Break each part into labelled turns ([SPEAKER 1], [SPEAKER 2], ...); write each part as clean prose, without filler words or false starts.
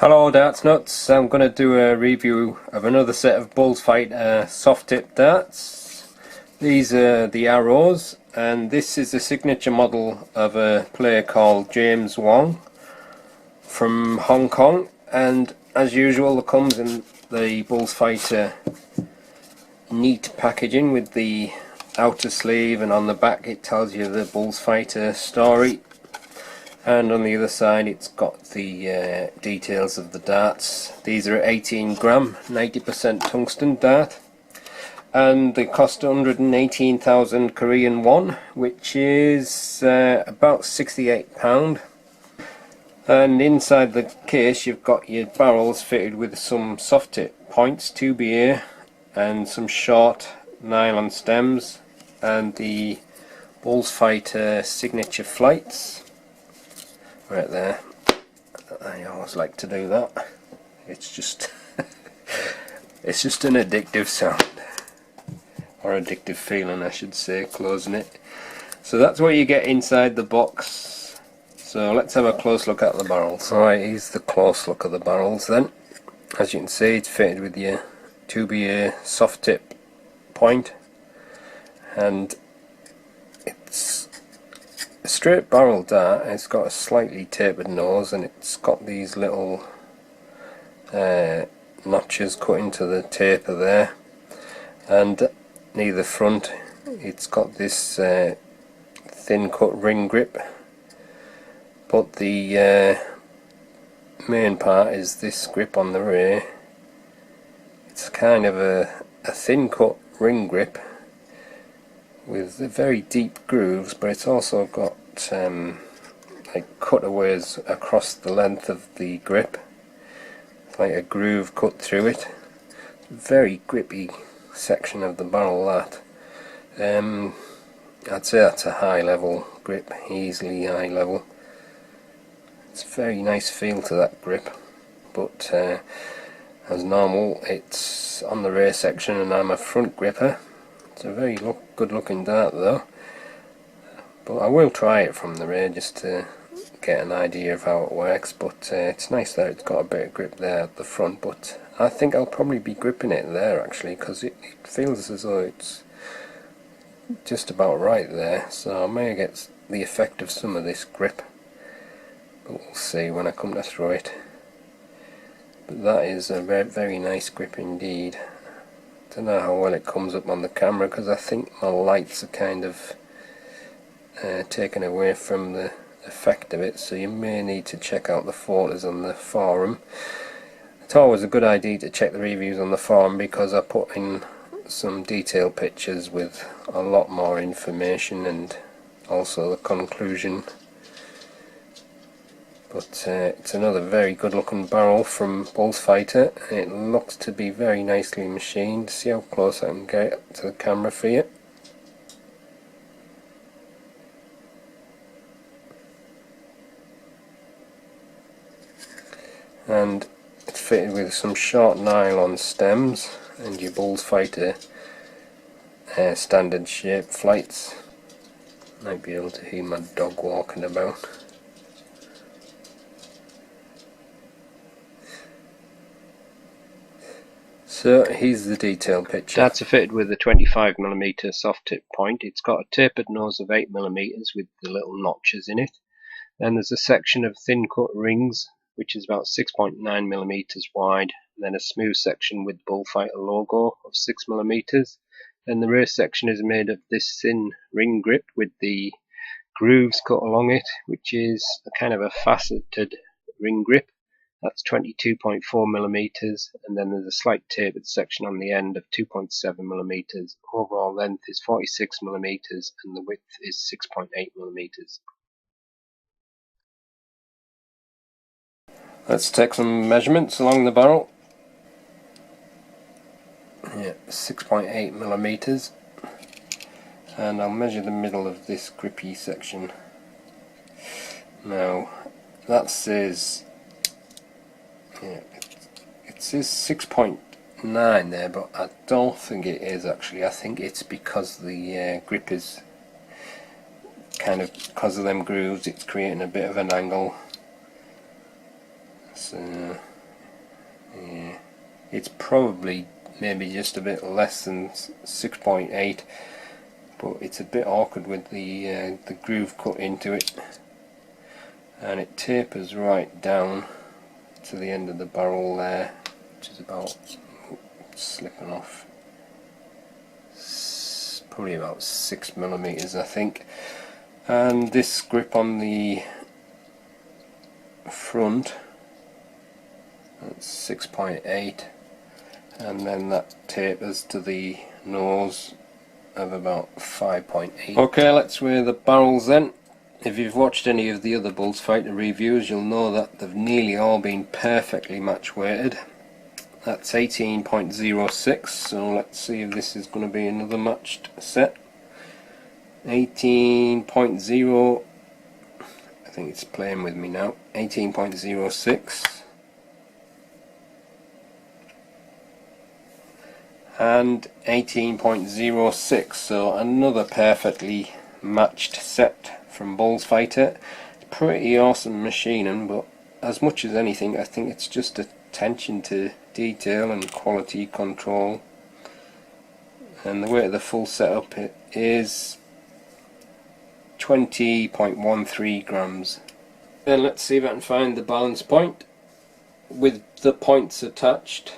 [SPEAKER 1] Hello Darts Nutz, I'm going to do a review of another set of Bullfighter soft tip darts. These are the arrows, and this is the signature model of a player called James Wong from Hong Kong, and as usual it comes in the Bullfighter neat packaging with the outer sleeve, and on the back it tells you the Bullfighter story. And on the other side it's got the details of the darts. These are 18 gram, 90% tungsten dart, and they cost 118,000 Korean won, which is about £68. And inside the case you've got your barrels fitted with some soft tip points, 2BA, and some short nylon stems, and the Bullfighter signature flights. Right there. I always like to do that. It's just it's just an addictive sound, or addictive feeling I should say, closing it. So that's what you get inside the box. So let's have a close look at the barrels. Alright, here's the close look of the barrels then. As you can see, it's fitted with your 2BA soft tip point, and it's a straight barrel dart. It's got a slightly tapered nose, and it's got these little notches cut into the taper there, and near the front it's got this thin cut ring grip, but the main part is this grip on the rear. It's kind of a thin cut ring grip with very deep grooves, but it's also got like cutaways across the length of the grip. It's like a groove cut through it. Very grippy section of the barrel, that. I'd say that's a high level grip, easily high level. It's a very nice feel to that grip, but as normal it's on the rear section, and I'm a front gripper. It's a very good looking dart though, but I will try it from the rear just to get an idea of how it works. But it's nice that it's got a bit of grip there at the front, but I think I'll probably be gripping it there actually, because it feels as though it's just about right there, so I may get the effect of some of this grip, but we'll see when I come to throw it. But that is a very nice grip indeed. Don't know how well it comes up on the camera, because I think my lights are kind of taken away from the effect of it, so you may need to check out the photos on the forum. It's always a good idea to check the reviews on the forum, because I put in some detailed pictures with a lot more information, and also the conclusion. But it's another very good looking barrel from Bullfighter. It looks to be very nicely machined. See how close I can get to the camera for you. And it's fitted with some short nylon stems and your Bullfighter standard shape flights. Might be able to hear my dog walking about. So here's the detailed picture. Darts are fitted with a 25mm soft tip point. It's got a tapered nose of 8mm with the little notches in it. Then there's a section of thin cut rings, which is about 6.9mm wide. And then a smooth section with Bullfighter logo of 6mm. Then the rear section is made of this thin ring grip with the grooves cut along it, which is a kind of a faceted ring grip. That's 22.4mm, and then there's a slight tapered section on the end of 2.7mm. Overall length is 46mm, and the width is 6.8mm. Let's take some measurements along the barrel. Yeah, 6.8mm, and I'll measure the middle of this grippy section. Now that says, yeah, it says 6.9 there, but I don't think it is actually. I think it's because the grip is kind of, because of them grooves, it's creating a bit of an angle. So Yeah, it's probably maybe just a bit less than 6.8, but it's a bit awkward with the groove cut into it, and it tapers right down to the end of the barrel there, which is about, slipping off, probably about 6mm I think. And this grip on the front, that's 6.8, and then that tapers to the nose of about 5.8. Okay, let's weigh the barrels then. If you've watched any of the other Bullfighter reviews, you'll know that they've nearly all been perfectly match weighted. That's 18.06, so let's see if this is going to be another matched set. 18.0, I think it's playing with me now. 18.06 and 18.06, so another perfectly matched set from Bullfighter. Pretty awesome machining, but as much as anything I think it's just attention to detail and quality control. And the weight of the full setup is 20.13 grams. Then let's see if I can find the balance point with the points attached.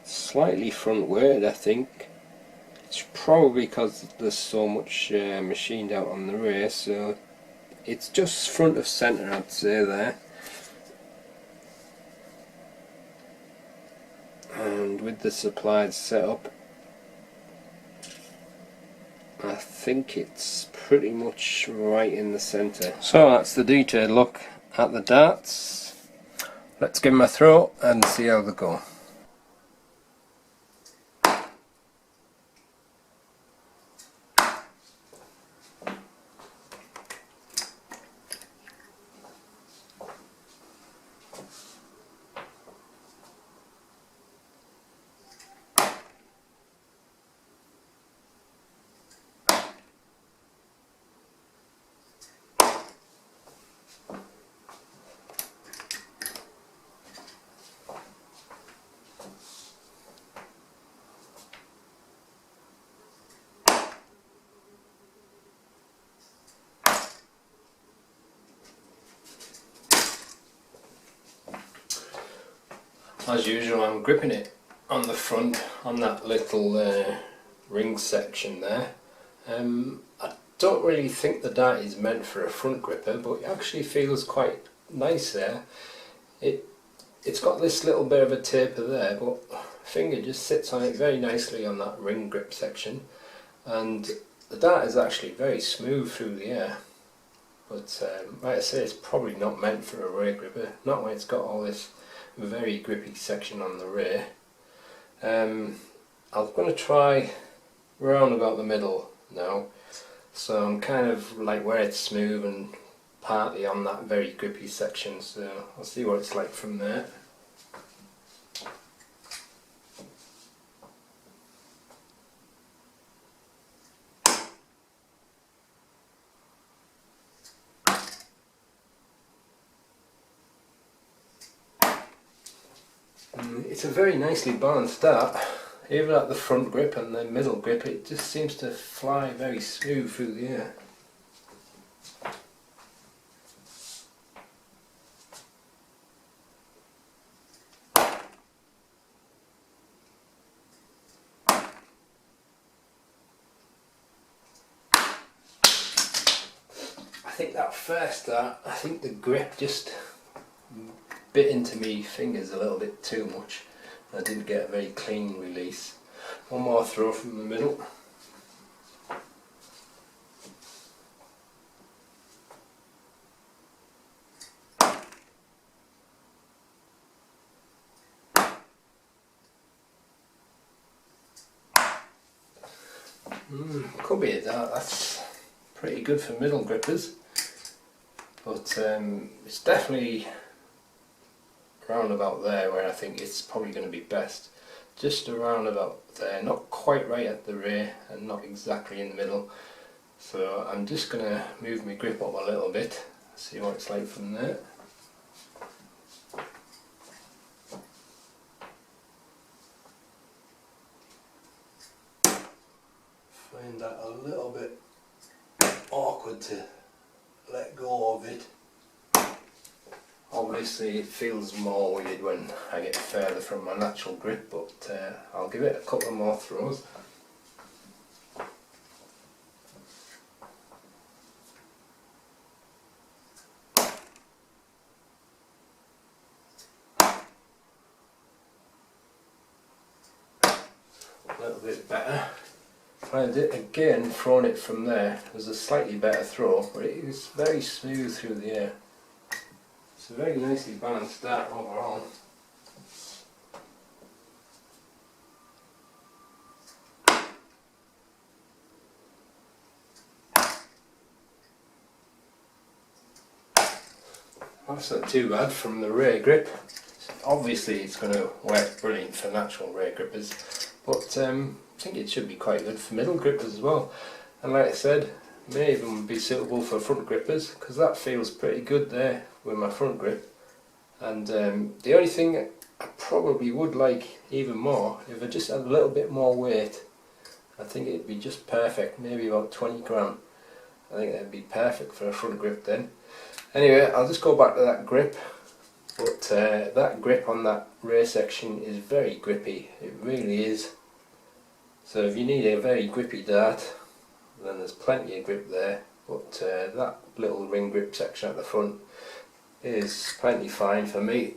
[SPEAKER 1] Slightly front weighted, I think. It's probably because there's so much machined out on the rear, so it's just front of centre, I'd say there. And with the supplied setup, I think it's pretty much right in the centre. So that's the detailed look at the darts. Let's give them a throw and see how they go. As usual, I'm gripping it on the front, on that little ring section there. I don't really think the dart is meant for a front gripper, but it actually feels quite nice there. It's got this little bit of a taper there, but finger just sits on it very nicely on that ring grip section, and the dart is actually very smooth through the air. But like I say, it's probably not meant for a rear gripper, not when it's got all this very grippy section on the rear. I'm going to try round about the middle now, so I'm kind of like where it's smooth and partly on that very grippy section, so I'll see what it's like from there. It's a very nicely balanced dart. Even at the front grip and the middle grip, it just seems to fly very smooth through the air. I think that first dart, I think the grip just bit into me fingers a little bit too much. I didn't get a very clean release. One more throw from the middle. Could be a dart. That's pretty good for middle grippers, but it's definitely around about there where I think it's probably going to be best. Just around about there, not quite right at the rear and not exactly in the middle. So I'm just going to move my grip up a little bit, see what it's like from there. Find that a little bit awkward to let go of it. Obviously it feels more weird when I get further from my natural grip, but I'll give it a couple more throws. A little bit better. Tried it again, thrown it from there. It was a slightly better throw, but it is very smooth through the air. It's a very nicely balanced dart overall. That's not too bad from the rear grip. Obviously it's going to work brilliant for natural rear grippers, but I think it should be quite good for middle grippers as well. And like I said, may even be suitable for front grippers, because that feels pretty good there with my front grip. And the only thing I probably would like even more, if I just had a little bit more weight, I think it'd be just perfect, maybe about 20 gram. I think that'd be perfect for a front grip then. Anyway, I'll just go back to that grip, but that grip on that rear section is very grippy, it really is. So if you need a very grippy dart, then there's plenty of grip there, but that little ring grip section at the front is plenty fine for me.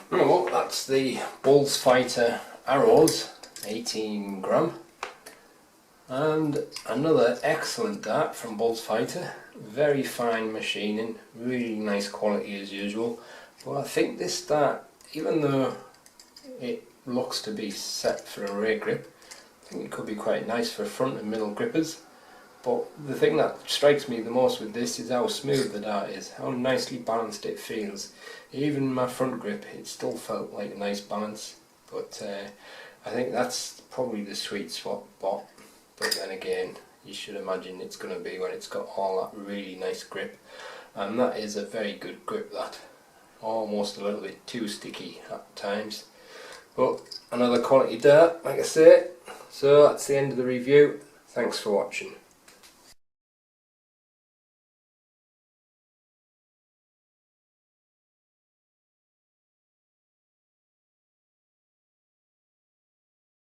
[SPEAKER 1] Well, that's the Bulls Fighter arrows, 18 gram. And another excellent dart from Bulls Fighter, very fine machining, really nice quality as usual. But I think this dart, even though it looks to be set for a rear grip, I think it could be quite nice for front and middle grippers. But the thing that strikes me the most with this is how smooth the dart is, how nicely balanced it feels. Even my front grip, it still felt like a nice balance, but I think that's probably the sweet spot. But then again, you should imagine it's going to be when it's got all that really nice grip, and that is a very good grip, that. Almost a little bit too sticky at times, but another quality dart, like I say. So that's the end of the review. Thanks for watching.